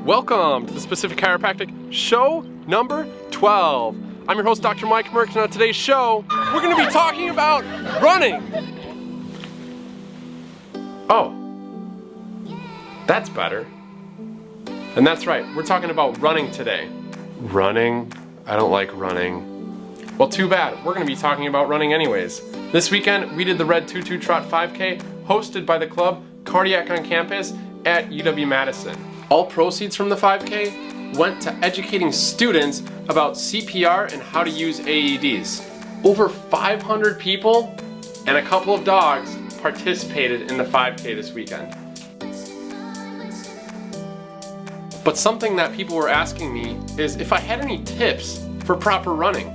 Welcome to the Specific Chiropractic show number 12. I'm your host, Dr. Mike Merck, and on today's show, we're going to be talking about running. Oh, that's better. And that's right, we're talking about running today. Running? I don't like running. Well, too bad. We're going to be talking about running anyways. This weekend, we did the Red Tutu Trot 5K, hosted by the club Cardiac on Campus at UW-Madison. All proceeds from the 5K went to educating students about CPR and how to use AEDs. Over 500 people and a couple of dogs participated in the 5K this weekend. But something that people were asking me is if I had any tips for proper running.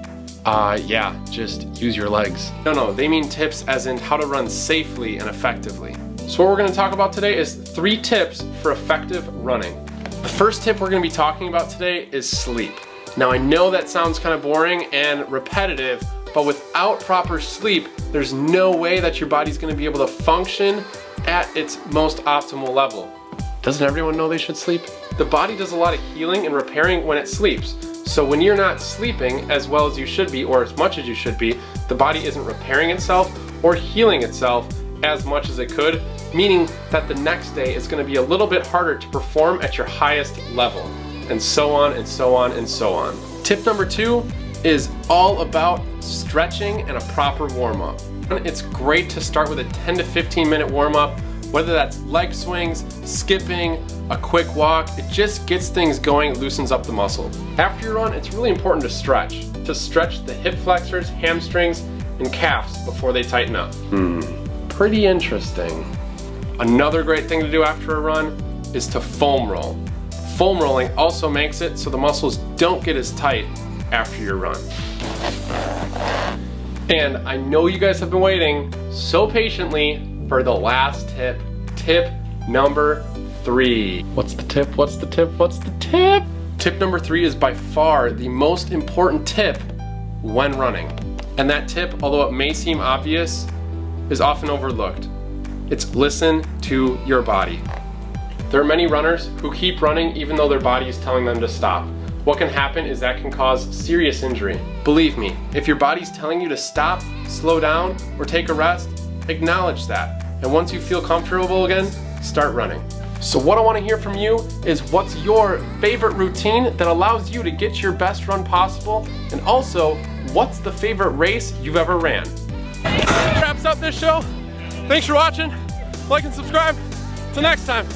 Yeah, just use your legs. No, they mean tips as in how to run safely and effectively. So what we're going to talk about today is 3 tips for effective running. The first tip we're going to be talking about today is sleep. Now I know that sounds kind of boring and repetitive, but without proper sleep, there's no way that your body's going to be able to function at its most optimal level. Doesn't everyone know they should sleep? The body does a lot of healing and repairing when it sleeps. So when you're not sleeping as well as you should be, or as much as you should be, the body isn't repairing itself or healing itself as much as it could, meaning that the next day is going to be a little bit harder to perform at your highest level, and so on and so on and so on. Tip number 2 is all about stretching and a proper warm-up. It's great to start with a 10 to 15 minute warm-up, whether that's leg swings, skipping, a quick walk. It just gets things going, loosens up the muscle. After your run, it's really important to stretch the hip flexors, hamstrings, and calves before they tighten up. Pretty interesting. Another great thing to do after a run is to foam roll. Foam rolling also makes it so the muscles don't get as tight after your run. And I know you guys have been waiting so patiently for the last tip. Tip number 3. What's the tip? What's the tip? What's the tip? Tip number 3 is by far the most important tip when running. And that tip, although it may seem obvious, is often overlooked. It's listen to your body. There are many runners who keep running even though their body is telling them to stop. What can happen is that can cause serious injury. Believe me, if your body's telling you to stop, slow down, or take a rest, acknowledge that. And once you feel comfortable again, start running. So what I want to hear from you is what's your favorite routine that allows you to get your best run possible, and also what's the favorite race you've ever ran? Wraps up this show. Thanks for watching. Like and subscribe. Till next time.